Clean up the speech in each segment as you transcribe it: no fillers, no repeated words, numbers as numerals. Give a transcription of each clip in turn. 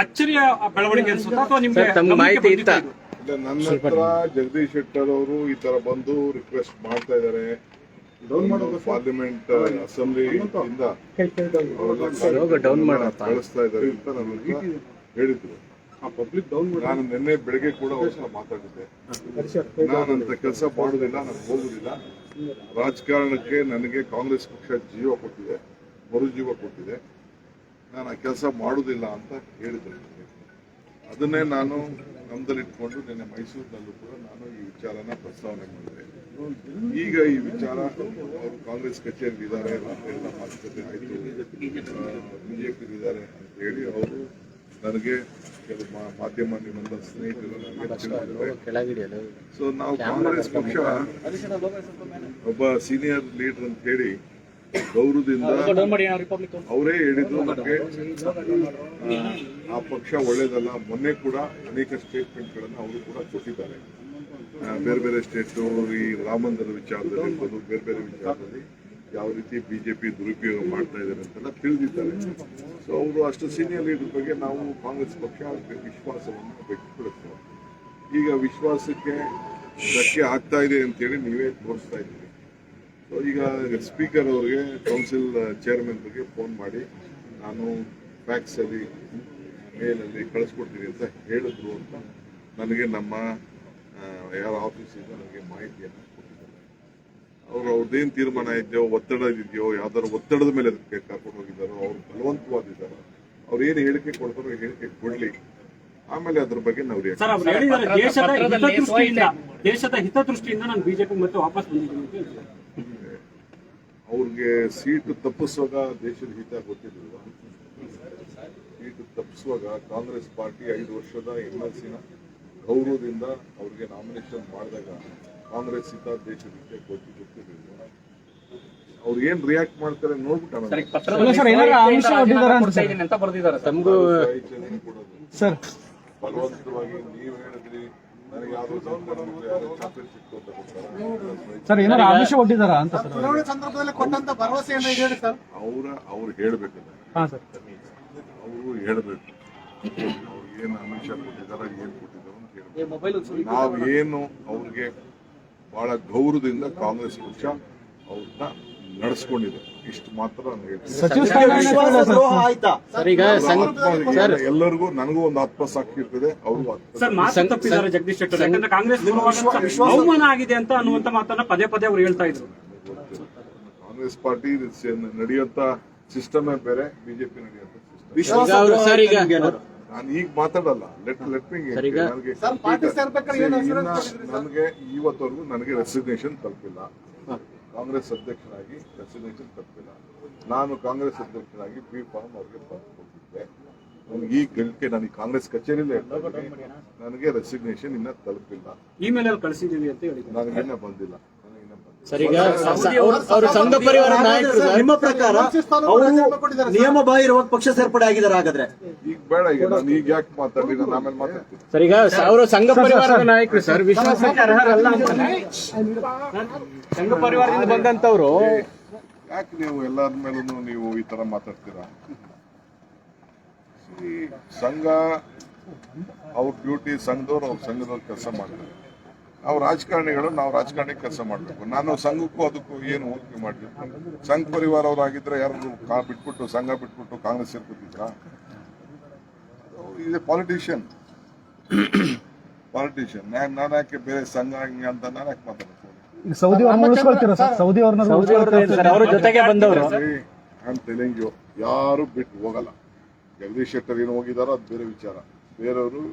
ಅಚ್ಚರಿಯ ಬೆಳವಣಿಗೆ ಅನ್ಸುತ್ತಾ ಅಥವಾ ನಿಮ್ಗೆ ಮಾಹಿತಿ ಇತ್ತ? ನನ್ನ ಹತ್ರ ಜಗದೀಶ್ ಶೆಟ್ಟರ್ ಅವರು ಈ ತರ ಬಂದು ರಿಕ್ವೆಸ್ಟ್ ಮಾಡ್ತಾ ಇದ್ದಾರೆ. ಪಾರ್ಲಿಮೆಂಟ್ ಅಸೆಂಬ್ಲಿ ಇಂದ ಕಳಿಸ್ತಾ ಇದ್ದಾರೆ ಅಂತ ನನಗೆ ಹೇಳಿದ್ರು. ನಾನು ನಿನ್ನೆ ಬೆಳಗ್ಗೆ ಕೂಡ ಅವ್ರ ಮಾತಾಡಿದ್ದೆ. ನಾನಂತ ಕೆಲಸ ಮಾಡುದಿಲ್ಲ, ನಾನು ಹೋಗುದಿಲ್ಲ. ರಾಜಕಾರಣಕ್ಕೆ ನನಗೆ ಕಾಂಗ್ರೆಸ್ ಪಕ್ಷ ಜೀವ ಕೊಟ್ಟಿದೆ, ಮರುಜೀವ ಕೊಟ್ಟಿದೆ. ನಾನು ಆ ಕೆಲಸ ಮಾಡುದಿಲ್ಲ ಅಂತ ಹೇಳಿದ್ದೆ. ಅದನ್ನೇ ನಾನು ನಮ್ದಲ್ಲಿಟ್ಕೊಂಡು ನಿನ್ನೆ ಮೈಸೂರಿನಲ್ಲೂ ಕೂಡ ನಾನು ಈ ವಿಚಾರನ ಪ್ರಸ್ತಾವನೆ ಮಾಡಿದೆ. ಈಗ ಈ ವಿಚಾರ ಅವರು ಕಾಂಗ್ರೆಸ್ ಕಚೇರಿ ಇದ್ದಾರೆ, ಎಲ್ಲ ಮಾತುಕತೆ ಆಯಿತು, ಬಿಜೆಪಿ ಇದ್ದಾರೆ ಅಂತ ಹೇಳಿ ಅವರು ನನಗೆ ಕೆಲವು ಮಾಧ್ಯಮ ನಿಮ್ಮೆಲ್ಲ ಸ್ನೇಹಿತರು ನನಗೆ ತಿಳಿಸಿದ್ದಾರೆ. ಸೊ ನಾವು ಕಾಂಗ್ರೆಸ್ ಪಕ್ಷ ಒಬ್ಬ ಸೀನಿಯರ್ ಲೀಡರ್ ಅಂತ ಹೇಳಿ ಗೌರವದಿಂದ ಅವರೇ ಹೇಳಿದ್ರು ನನಗೆ ಆ ಪಕ್ಷ ಒಳ್ಳೇದಲ್ಲ. ಮೊನ್ನೆ ಕೂಡ ಅನೇಕ ಸ್ಟೇಟ್ಮೆಂಟ್ಗಳನ್ನು ಅವರು ಕೂಡ ಕೊಟ್ಟಿದ್ದಾರೆ. ಬೇರೆ ಬೇರೆ ಸ್ಟೇಟು ಈ ರಾಮ ಮಂದಿರ ವಿಚಾರದಲ್ಲಿ ಬೇರೆ ಬೇರೆ ವಿಚಾರದಲ್ಲಿ ಯಾವ ರೀತಿ ಬಿಜೆಪಿ ದುರುಪಯೋಗ ಮಾಡ್ತಾ ಇದ್ದಾರೆ ಅಂತೆಲ್ಲ ತಿಳಿದಿದ್ದಾರೆ. ಸೊ ಅವರು ಅಷ್ಟು ಸೀನಿಯರ್ ಲೀಡರ್ ಬಗ್ಗೆ ನಾವು ಕಾಂಗ್ರೆಸ್ ಪಕ್ಷ ವಿಶ್ವಾಸವನ್ನು ವ್ಯಕ್ತಪಡಿಸ್ತೇವೆ. ಈಗ ವಿಶ್ವಾಸಕ್ಕೆ ಧಕ್ಕೆ ಆಗ್ತಾ ಇದೆ ಅಂತೇಳಿ ನೀವೇ ತೋರಿಸ್ತಾ ಇದ್ದೀರಿ. ಸೊ ಈಗ ಸ್ಪೀಕರ್ ಅವರಿಗೆ ಕೌನ್ಸಿಲ್ ಚೇರ್ಮನ್ ಬಗ್ಗೆ ಫೋನ್ ಮಾಡಿ ನಾನು ಫ್ಯಾಕ್ಸಲ್ಲಿ ಮೇಲಲ್ಲಿ ಕಳಿಸ್ಕೊಡ್ತೀನಿ ಅಂತ ಹೇಳಿದ್ರು ಅಂತ ನನಗೆ ನಮ್ಮ ಯಾರ ಆಫೀಸಿಂದ ನನಗೆ ಮಾಹಿತಿಯನ್ನು ಕೊಟ್ಟಿದ್ದಾರೆ. ಅವ್ರದ್ದೇನು ತೀರ್ಮಾನ ಇದೆಯೋ, ಒತ್ತಡ ಇದೆಯೋ, ಯಾವ್ದಾದ್ರು ಒತ್ತಡದ ಮೇಲೆ ಅದಕ್ಕೆ ಕರ್ಕೊಂಡು ಹೋಗಿದ್ದಾರೋ, ಅವ್ರು ಬಲವಂತವಾದಿದ್ದಾರೋ, ಅವ್ರು ಏನು ಹೇಳಿಕೆ ಕೊಡ್ತಾರೋ ಹೇಳಿಕೆ ಕೊಡ್ಲಿ, ಆಮೇಲೆ ಅದ್ರ ಬಗ್ಗೆ ನಾವು ದೇಶದ ಹಿತದೃಷ್ಟಿಯಿಂದ ನಾನು ಬಿಜೆಪಿ ಮತ್ತೆ ವಾಪಸ್ ಬಂದಿದ್ದೀನಿ. ಅವ್ರಿಗೆ ಸೀಟು ತಪ್ಪಿಸುವಾಗ ದೇಶದ ಹಿತ ಗೊತ್ತಿರಲಿಲ್ಲ. ಸೀಟು ತಪ್ಪಿಸುವಾಗ ಕಾಂಗ್ರೆಸ್ ಪಾರ್ಟಿ 5 ವರ್ಷದ MLC ಗೌರವದಿಂದ ಅವ್ರಿಗೆ ನಾಮಿನೇಷನ್ ಮಾಡಿದಾಗ ಕಾಂಗ್ರೆಸ್ ಹಿತ ದೇಶದ ಹಿತ ಗೊತ್ತಿರಲಿಲ್ಲ. ಅವ್ರು ಏನ್ ರಿಯಾಕ್ಟ್ ಮಾಡ್ತಾರೆ ನೋಡ್ಬಿಟ್ಟು ಬಲವಂತವಾಗಿ ನೀವು ಹೇಳಿದ್ರಿ ನನಗೆ ಯಾವ್ದು ಚಾಕ್ಲೇಟ್ ಸಿಕ್ತು ಅಂತ ಸರ್, ಏನಾದ್ರು ಆಮಿಷ ಒಡ್ಡಿದಾರ ಅಂತ ಸಂದರ್ಭದಲ್ಲಿ ಕೊಟ್ಟಂತ ಭರವಸೆಯನ್ನು ಹೇಳಿ ಸರ್. ಅವ್ರು ಹೇಳ್ಬೇಕಲ್ಲ, ಅವರು ಹೇಳ್ಬೇಕು ಏನ್ ಆಮಿಷ ಕೊಟ್ಟಿದಾರ, ಏನ್ ಕೊಟ್ಟಿದಾರ ಅಂತ ಹೇಳ್ಬೇಕು. ನಾವೇನು ಅವ್ರಿಗೆ ಬಹಳ ಗೌರವದಿಂದ ಕಾಂಗ್ರೆಸ್ ಪಕ್ಷ ಅವ್ರನ್ನ ನಡೆಸ್ಕೊಂಡಿದೆ, ಇಷ್ಟು ಮಾತ್ರ ಎಲ್ಲರಿಗೂ ನನಗೂ ಒಂದು ಆತ್ಮಸಾಕ್ಷಿ ಇರ್ತದೆ. ಅವರು ಜಗದೀಶ್ ಶೆಟ್ಟರ್ ಯಾಕಂದ್ರೆ ಕಾಂಗ್ರೆಸ್ ಅವಮಾನ ಆಗಿದೆ ಅಂತ ಅನ್ನುವಂತ ಮಾತನ್ನ ಪದೇ ಪದೇ ಅವ್ರು ಹೇಳ್ತಾ ಇದ್ರು. ಕಾಂಗ್ರೆಸ್ ಪಾರ್ಟಿ ನಡೆಯುವಂತ ಸಿಸ್ಟಮೇ ಬೇರೆ, ಬಿಜೆಪಿ ನಡೆಯುವಂತ ಸಿಸ್ಟಮ್. ನಾನು ಈಗ ಮಾತಾಡಲ್ಲ, ನನಗೆ ಇವತ್ತವರೆಗೂ ನನಗೆ ರೆಸಿಗ್ನೇಷನ್ ತಲುಪಿಲ್ಲ. ಕಾಂಗ್ರೆಸ್ ಅಧ್ಯಕ್ಷರಾಗಿ ರೆಸಿಗ್ನೇಷನ್ ತಲುಪಿಲ್ಲ. ನಾನು ಕಾಂಗ್ರೆಸ್ ಅಧ್ಯಕ್ಷರಾಗಿ ಬಿ ಫಾರ್ಮ್ ಅವ್ರಿಗೆ ಕೊಟ್ಟಿದ್ದೆ. ನನಗೆ ಈ ಗಳಿಕೆ ನಾನು ಕಾಂಗ್ರೆಸ್ ಕಚೇರಿಯಲ್ಲೇ ನನಗೆ ರೆಸಿಗ್ನೇಷನ್ ಇನ್ನ ತಲುಪಿಲ್ಲ. ಇಮೇಲ್ ಅಲ್ಲಿ ಕಳಿಸಿದೀವಿ ಅಂತ ಹೇಳಿ ನನಗಿನ್ನ ಬಂದಿಲ್ಲ. ಸಂಘ ಪರಿವಾರ ನಾಯಕರು ನಿಮ್ಮ ಪ್ರಕಾರ ಅವರು ನಿಯಮ ಬಾಹಿರವಾಗಿ ಪಕ್ಷ ಸೇರ್ಪಡೆ ಆಗಿದ್ದಾರೆ. ಹಾಗಾದ್ರೆ ಈಗ ಬೇಡ, ಈಗ ನಾನು ಈಗ ಯಾಕೆ ಮಾತಾಡಿ, ನಾನು ಆಮೇಲೆ ಮಾತಾಡ್ತೀನಿ. ಸರ್, ಈಗ ಅವರು ಸಂಘ ಪರಿವಾರದ ನಾಯಕರು ಸರ್, ವಿಶ್ವಾಸಕ್ಕೆ ಅರ್ಹರಲ್ಲ ಅಂತ ಸಂಘ ಪರಿವಾರದಿಂದ ಬಂದಂತವ್ರು ಯಾಕೆ ನೀವು ಎಲ್ಲರ ಮೇಲೂ ನೀವು ಈ ತರ ಮಾತಾಡ್ತೀರಾ? ಈ ಸಂಘ ಅವ್ರ ಡ್ಯೂಟಿ, ಸಂಘದವ್ರು ಅವ್ರ ಸಂಘದವ್ರು ಕೆಲಸ ಮಾಡ್ತಾರೆ. ನಾವು ರಾಜಕಾರಣಿಗಳು, ನಾವು ರಾಜಕಾರಣಕ್ಕೆ ಕೆಲಸ ಮಾಡಬೇಕು. ನಾನು ಸಂಘಕ್ಕೂ ಅದಕ್ಕೂ ಏನು ಹೋಲಿಕೆ ಮಾಡಿರ್ತೀನಿ? ಸಂಘ ಪರಿವಾರ ಅವರಾಗಿದ್ರೆ ಯಾರು ಬಿಟ್ಬಿಟ್ಟು ಸಂಘ ಬಿಟ್ಬಿಟ್ಟು ಕಾಂಗ್ರೆಸ್ ಸೇರ್ಕೊತಿದ್ರ? ಇದು ಪಾಲಿಟಿಷಿಯನ್. ನಾನು ಯಾಕೆ ಬೇರೆ ಸಂಘ ಹಿಂಗೆ ಅಂತ ನಾನು ಯಾಕೆ ಮಾತಾಡ್ತೀನಿ? ಸೌದಿ ಅವ್ರ ಜೊತೆಗೆ ಬಂದವರು ಯಾರು ಬಿಟ್ಟು ಹೋಗಲ್ಲ. ಜಗದೀಶ್ ಶೆಟ್ಟರ್ ಏನು ಹೋಗಿದಾರೋ ಅದು ಬೇರೆ ವಿಚಾರ. ಬೇರೆಯವರು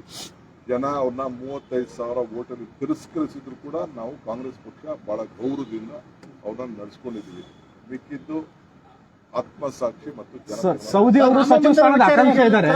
ಜನ ಅವ್ರನ್ನ 35,000 ವೋಟಲ್ಲಿ ತಿರಸ್ಕರಿಸಿದ್ರು ಕೂಡ ನಾವು ಕಾಂಗ್ರೆಸ್ ಪಕ್ಷ ಬಹಳ ಗೌರವದಿಂದ ಅವ್ರನ್ನ ನಡೆಸ್ಕೊಂಡಿದ್ದೀವಿ. ಮಿಕ್ಕಿದ್ದು ಆತ್ಮಸಾಕ್ಷಿ ಮತ್ತು ಸೌದಿ ಅವರು ಸಚಿವ ಸ್ಥಾನದ ಆಕಾಂಕ್ಷೆ ಇದ್ದಾರೆ.